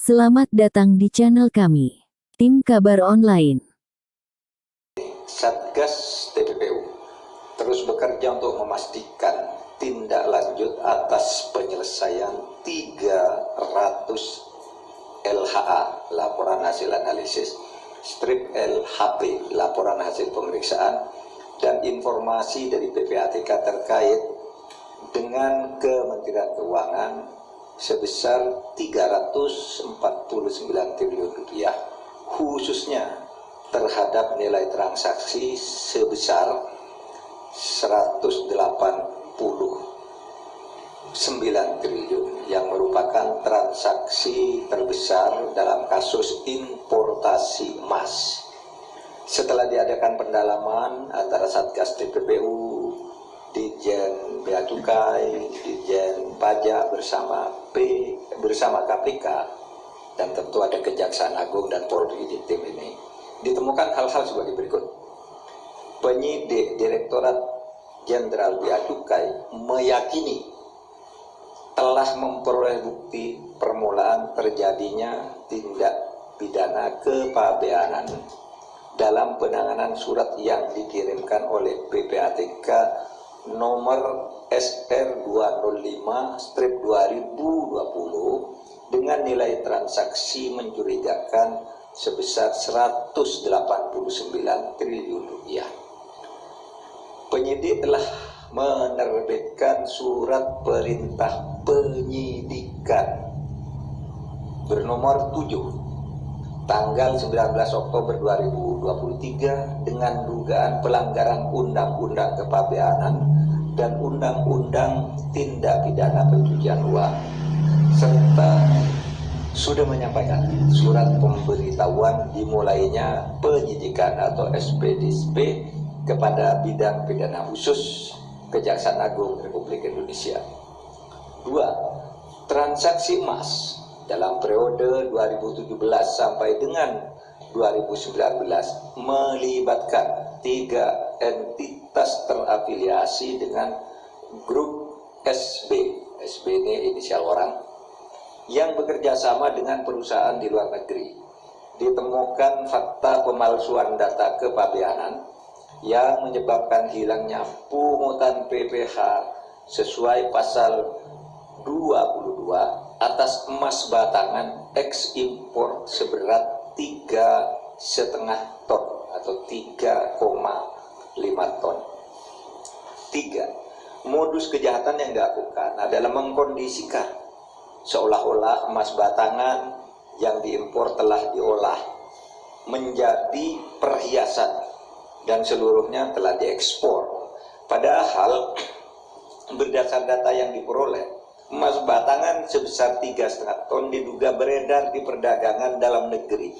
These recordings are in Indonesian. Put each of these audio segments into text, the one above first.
Selamat datang di channel kami, Tim Kabar Online. Satgas TPPU terus bekerja untuk memastikan tindak lanjut atas penyelesaian 300 LHA, laporan hasil analisis, strip LHP, laporan hasil pemeriksaan, dan informasi dari PPATK terkait dengan Kementerian Keuangan sebesar 349 triliun rupiah, khususnya terhadap nilai transaksi sebesar 189 triliun yang merupakan transaksi terbesar dalam kasus importasi emas. Setelah diadakan pendalaman antara Satgas TPPU, Ditjen Bea Cukai, Ditjen Pajak bersama KPK, dan tentu ada Kejaksaan Agung dan Polri di tim ini, ditemukan hal-hal sebagai berikut. Penyidik Direktorat Jenderal Bea Cukai meyakini telah memperoleh bukti permulaan terjadinya tindak pidana kepabeanan dalam penanganan surat yang dikirimkan oleh PPATK nomor SR 205/2020 dengan nilai transaksi mencurigakan sebesar 189 triliun rupiah. Penyidik telah menerbitkan surat perintah penyidikan bernomor 7 tanggal 19 Oktober 2023 dengan dugaan pelanggaran Undang-Undang Kepabeanan dan Undang-Undang Tindak Pidana Pencucian Uang, serta sudah menyampaikan surat pemberitahuan dimulainya penyidikan atau SPDSP kepada Bidang Pidana Khusus Kejaksaan Agung Republik Indonesia. 2. Transaksi emas dalam periode 2017 sampai dengan 2019 melibatkan 3 entitas terafiliasi dengan grup SB. SB ini inisial orang yang bekerja sama dengan perusahaan di luar negeri. Ditemukan fakta pemalsuan data kepabeanan yang menyebabkan hilangnya pungutan PPh sesuai pasal 22 atas emas batangan ekspor seberat 3,5 ton atau 3,5 ton. 3. Modus kejahatan yang dilakukan adalah mengkondisikan seolah-olah emas batangan yang diimpor telah diolah menjadi perhiasan dan seluruhnya telah diekspor. Padahal berdasar data yang diperoleh, emas batangan sebesar 3,5 ton diduga beredar di perdagangan dalam negeri.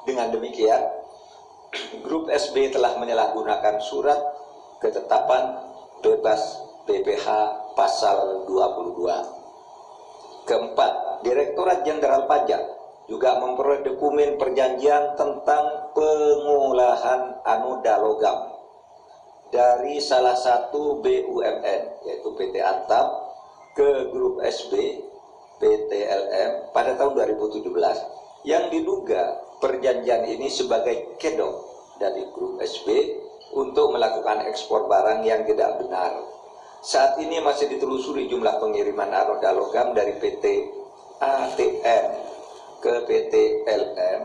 Dengan demikian, grup SB telah menyalahgunakan surat ketetapan bebas PPh pasal 22. Keempat, Direktorat Jenderal Pajak juga memperoleh dokumen perjanjian tentang pengolahan anoda logam dari salah satu BUMN, yaitu PT Antam, ke grup SB PT LM pada tahun 2017, yang diduga perjanjian ini sebagai kedok dari grup SB untuk melakukan ekspor barang yang tidak benar. Saat ini masih ditelusuri jumlah pengiriman anoda logam dari PT ATM ke PT LM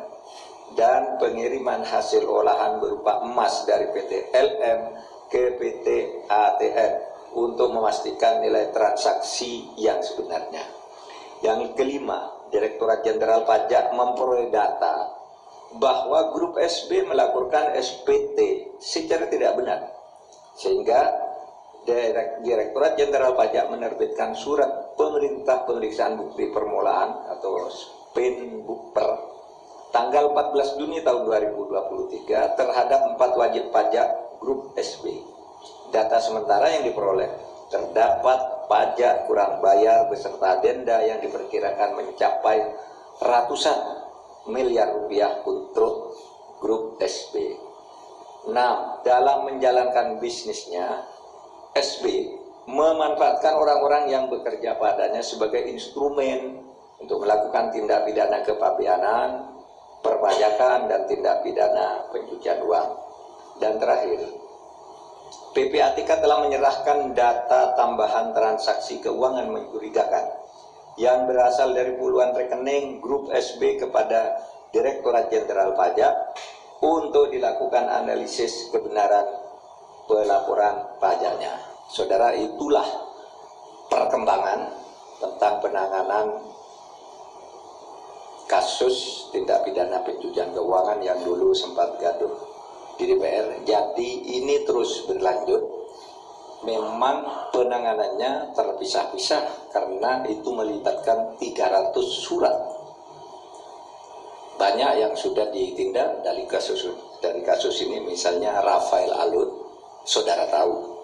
dan pengiriman hasil olahan berupa emas dari PT LM ke PT ATM untuk memastikan nilai transaksi yang sebenarnya. Yang kelima, Direktorat Jenderal Pajak memperoleh data bahwa grup SB melakukan SPT secara tidak benar, sehingga Direktorat Jenderal Pajak menerbitkan surat pemerintah pemeriksaan bukti permulaan atau SPINBUKPER tanggal 14 Juni tahun 2023 terhadap 4 wajib pajak grup SB. Data sementara yang diperoleh, terdapat pajak kurang bayar beserta denda yang diperkirakan mencapai ratusan miliar rupiah untuk grup SB. 6. Dalam menjalankan bisnisnya, SB memanfaatkan orang-orang yang bekerja padanya sebagai instrumen untuk melakukan tindak pidana kepabeanan, perpajakan, dan tindak pidana pencucian uang. Dan terakhir, PPATK telah menyerahkan data tambahan transaksi keuangan mencurigakan yang berasal dari puluhan rekening grup SB kepada Direktorat Jenderal Pajak untuk dilakukan analisis kebenaran pelaporan pajaknya. Saudara, itulah perkembangan tentang penanganan kasus tindak pidana pencucian keuangan yang dulu sempat gaduh di DPR. Jadi ini terus berlanjut. Memang penanganannya terpisah-pisah karena itu melibatkan 300 surat. Banyak yang sudah ditindak dari kasus ini, misalnya Rafael Alun, saudara tahu.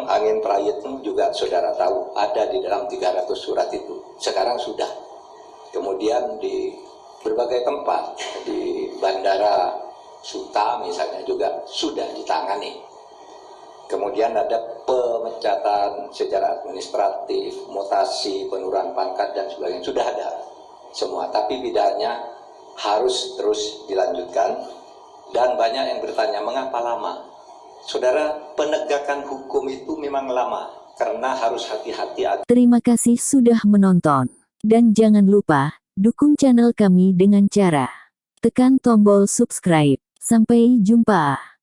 Angin Prayitno juga saudara tahu, ada di dalam 300 surat itu. Sekarang sudah. Kemudian di berbagai tempat, di Bandara Suta misalnya juga sudah ditangani. Kemudian ada pemecatan secara administratif, mutasi, penurunan pangkat, dan sebagainya. Sudah ada semua, tapi bidangnya harus terus dilanjutkan. Dan banyak yang bertanya, mengapa lama? Saudara, penegakan hukum itu memang lama, karena harus hati-hati. Terima kasih sudah menonton. Dan jangan lupa, dukung channel kami dengan cara tekan tombol subscribe. Sampai jumpa.